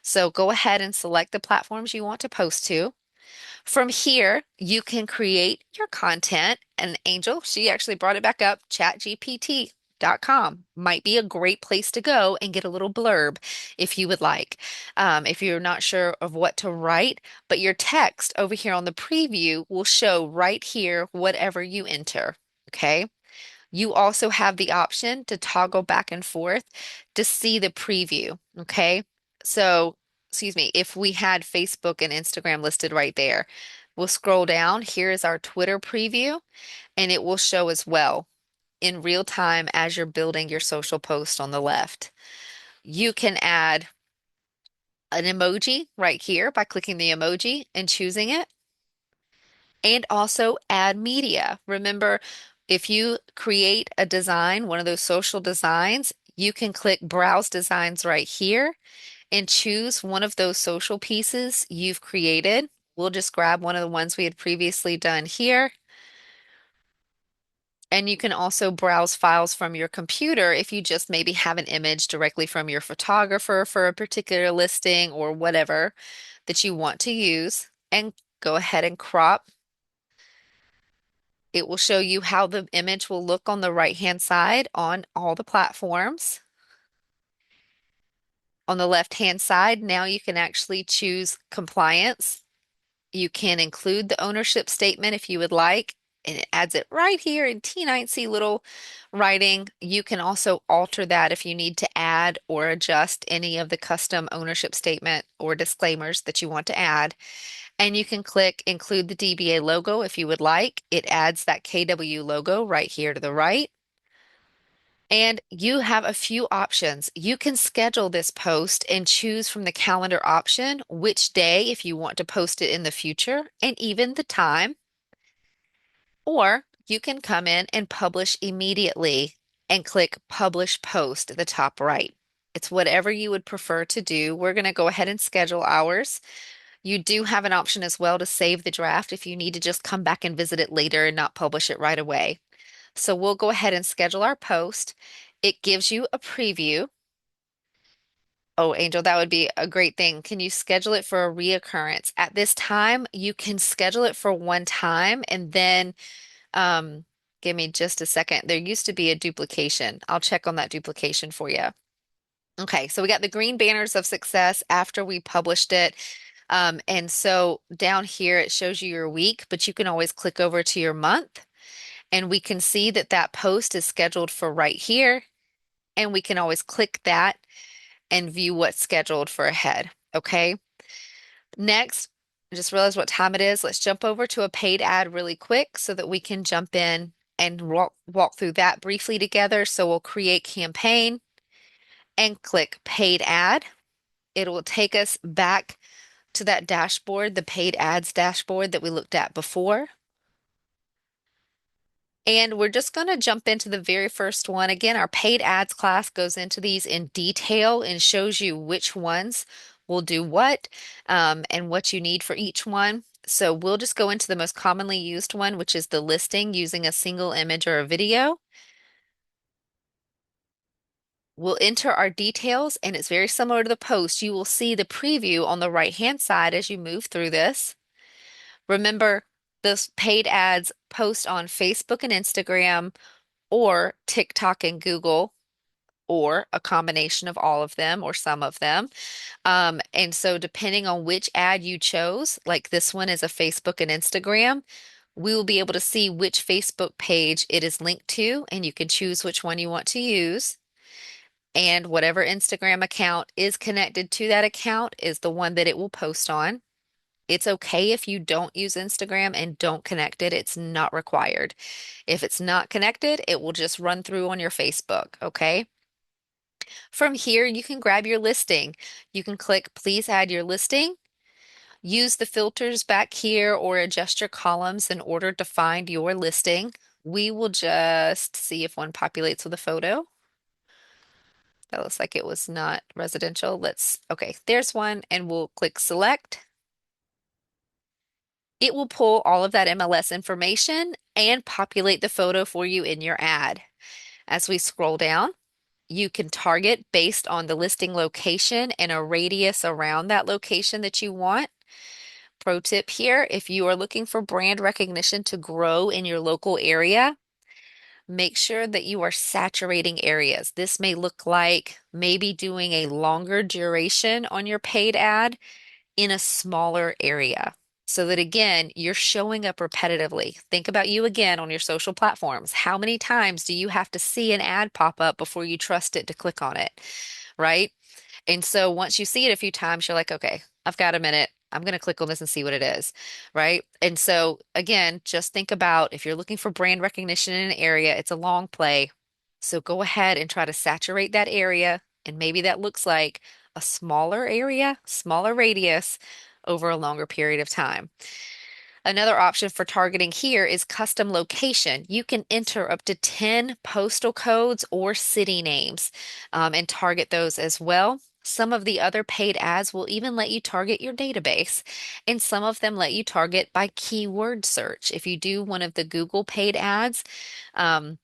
S1: So go ahead and select the platforms you want to post to. From here, you can create your content. And Angel, she actually brought it back up. ChatGPT.com might be a great place to go and get a little blurb if you would like. If you're not sure of what to write, but your text over here on the preview will show right here whatever you enter. Okay. You also have the option to toggle back and forth to see the preview. Okay. So, excuse me, if we had Facebook and Instagram listed right there, we'll scroll down. Here is our Twitter preview, and it will show as well in real time as you're building your social post on the left. You can add an emoji right here by clicking the emoji and choosing it, and also add media. Remember, if you create a design, one of those social designs, you can click Browse Designs right here and choose one of those social pieces you've created. We'll just grab one of the ones we had previously done here. And you can also browse files from your computer if you just maybe have an image directly from your photographer for a particular listing or whatever that you want to use, and go ahead and crop. It will show you how the image will look on the right-hand side on all the platforms. On the left-hand side, now you can actually choose compliance. You can include the ownership statement if you would like, and it adds it right here in T9C little writing. You can also alter that if you need to add or adjust any of the custom ownership statement or disclaimers that you want to add. And you can click include the DBA logo if you would like. It adds that KW logo right here to the right. And you have a few options. You can schedule this post and choose from the calendar option which day if you want to post it in the future and even the time. Or you can come in and publish immediately and click Publish Post at the top right. It's whatever you would prefer to do. We're going to go ahead and schedule ours. You do have an option as well to save the draft if you need to just come back and visit it later and not publish it right away. So we'll go ahead and schedule our post. It gives you a preview. Oh, Angel, that would be a great thing. Can you schedule it for a reoccurrence? At this time, you can schedule it for one time and then um, give me just a second. There used to be a duplication. I'll check on that duplication for you. Okay, so we got the green banners of success after we published it. And so down here, it shows you your week, but you can always click over to your month and we can see that that post is scheduled for right here. And we can always click that and view what's scheduled for ahead. Okay. Next, I just realized what time it is. Let's jump over to a paid ad really quick so that we can jump in and walk through that briefly together. So we'll create campaign and click paid ad. It will take us back to that dashboard, the paid ads dashboard that we looked at before. And we're just going to jump into the very first one. Again, our paid ads class goes into these in detail and shows you which ones will do what and what you need for each one. So we'll just go into the most commonly used one, which is the listing using a single image or a video. We'll enter our details and it's very similar to the post. You will see the preview on the right-hand side as you move through this. Remember, those paid ads post on Facebook and Instagram or TikTok and Google, or a combination of all of them or some of them. And so, depending on which ad you chose, like this one is a Facebook and Instagram, we will be able to see which Facebook page it is linked to, and you can choose which one you want to use. And whatever Instagram account is connected to that account is the one that it will post on. It's okay if you don't use Instagram and don't connect it. It's not required. If it's not connected, it will just run through on your Facebook, okay? From here, you can grab your listing. You can click Please add your listing. Use the filters back here or adjust your columns in order to find your listing. We will just see if one populates with a photo. That looks like it was not residential. Okay, there's one, and we'll click Select. It will pull all of that MLS information and populate the photo for you in your ad. As we scroll down, you can target based on the listing location and a radius around that location that you want. Pro tip here, if you are looking for brand recognition to grow in your local area, make sure that you are saturating areas. This may look like maybe doing a longer duration on your paid ad in a smaller area so that again, you're showing up repetitively. Think about you again on your social platforms. How many times do you have to see an ad pop up before you trust it to click on it, right? And so once you see it a few times, you're like, okay, I've got a minute. I'm going to click on this and see what it is, right? And so again, just think about if you're looking for brand recognition in an area, it's a long play. So go ahead and try to saturate that area. And maybe that looks like a smaller area, smaller radius over a longer period of time. Another option for targeting here is custom location. You can enter up to 10 postal codes or city names and target those as well. Some of the other paid ads will even let you target your database, and some of them let you target by keyword search. If you do one of the Google paid ads, um,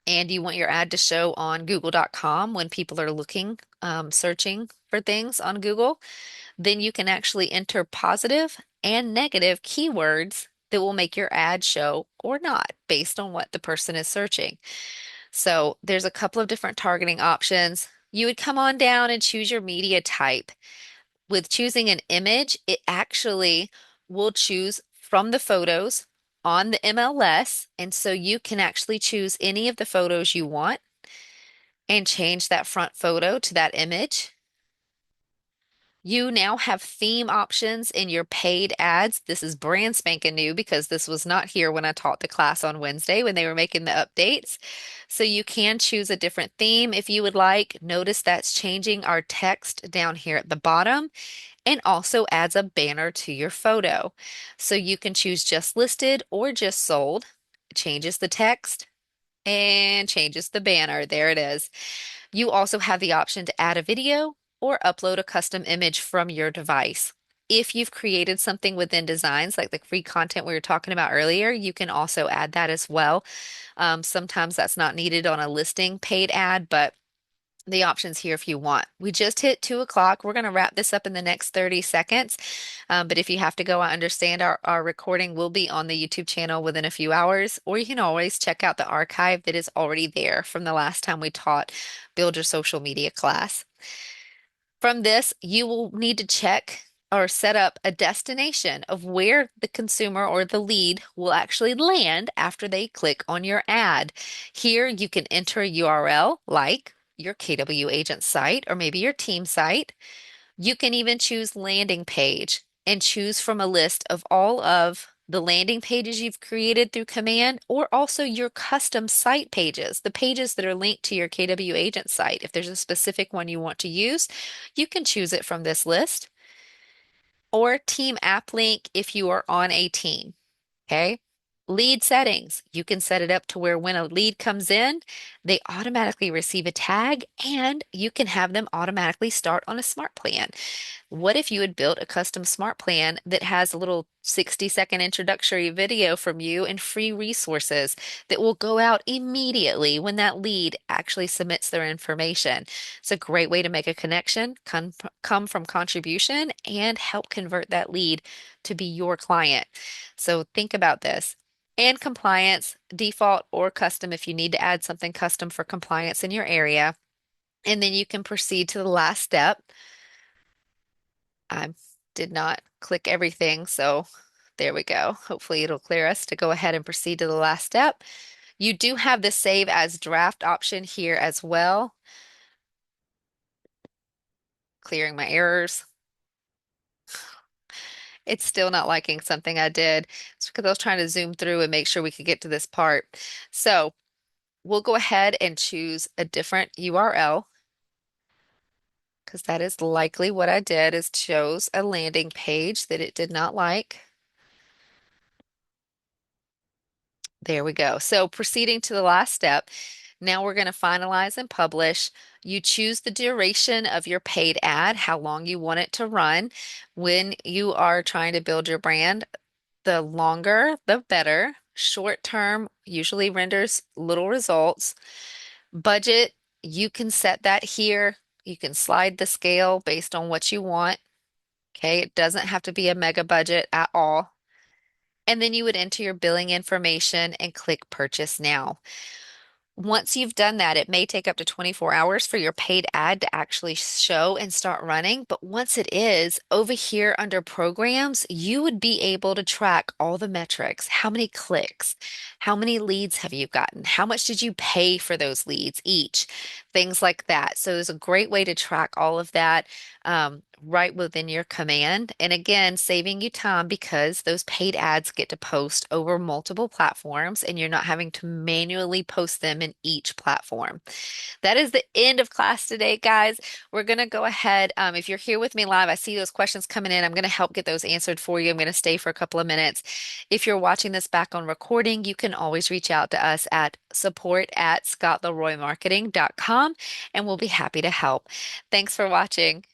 S1: and you want your ad to show on google.com when people are looking, searching for things on Google, then you can actually enter positive and negative keywords that will make your ad show or not based on what the person is searching. So there's a couple of different targeting options. You would come on down and choose your media type. With choosing an image, it actually will choose from the photos on the MLS. And so you can actually choose any of the photos you want and change that front photo to that image. You now have theme options in your paid ads. This is brand spanking new because this was not here when I taught the class on Wednesday when they were making the updates. So you can choose a different theme if you would like. Notice that's changing our text down here at the bottom and also adds a banner to your photo. So you can choose just listed or just sold. It changes the text and changes the banner. There it is. You also have the option to add a video or upload a custom image from your device. If you've created something within designs, like the free content we were talking about earlier, you can also add that as well. Sometimes that's not needed on a listing paid ad, but the options here if you want. We just hit 2 o'clock. We're going to wrap this up in the next 30 seconds. But if you have to go, I understand our recording will be on the YouTube channel within a few hours, or you can always check out the archive that is already there from the last time we taught Build Your Social Media class. From this, you will need to check or set up a destination of where the consumer or the lead will actually land after they click on your ad. Here, you can enter a URL like your KW agent site or maybe your team site. You can even choose landing page and choose from a list of all of the landing pages you've created through command or also your custom site pages, the pages that are linked to your KW agent site. If there's a specific one you want to use, you can choose it from this list or team app link if you are on a team. Okay. Lead settings. You can set it up to where when a lead comes in, they automatically receive a tag and you can have them automatically start on a smart plan. What if you had built a custom smart plan that has a little 60-second introductory video from you and free resources that will go out immediately when that lead actually submits their information? It's a great way to make a connection, come from contribution, and help convert that lead to be your client. So think about this. And compliance, default or custom if you need to add something custom for compliance in your area. And then you can proceed to the last step. I did not click everything, so there we go. Hopefully it'll clear us to go ahead and proceed to the last step. You do have the save as draft option here as well, clearing my errors. It's still not liking something I did. It's because I was trying to zoom through and make sure we could get to this part. So we'll go ahead and choose a different URL because that is likely what I did is chose a landing page that it did not like. There we go. So proceeding to the last step, now we're going to finalize and publish. You choose the duration of your paid ad, how long you want it to run. When you are trying to build your brand, the longer, the better. Short term usually renders little results. Budget, you can set that here. You can slide the scale based on what you want. Okay, it doesn't have to be a mega budget at all. And then you would enter your billing information and click purchase now. Once you've done that, it may take up to 24 hours for your paid ad to actually show and start running. But once it is, over here under programs, you would be able to track all the metrics. How many clicks? How many leads have you gotten? How much did you pay for those leads each? Things like that. So there's a great way to track all of that. Right within your command. And again, saving you time because those paid ads get to post over multiple platforms and you're not having to manually post them in each platform. That is the end of class today, guys. We're going to go ahead. If you're here with me live, I see those questions coming in. I'm going to help get those answered for you. I'm going to stay for a couple of minutes. If you're watching this back on recording, you can always reach out to us at support@scottleroymarketing.com and we'll be happy to help. Thanks for watching.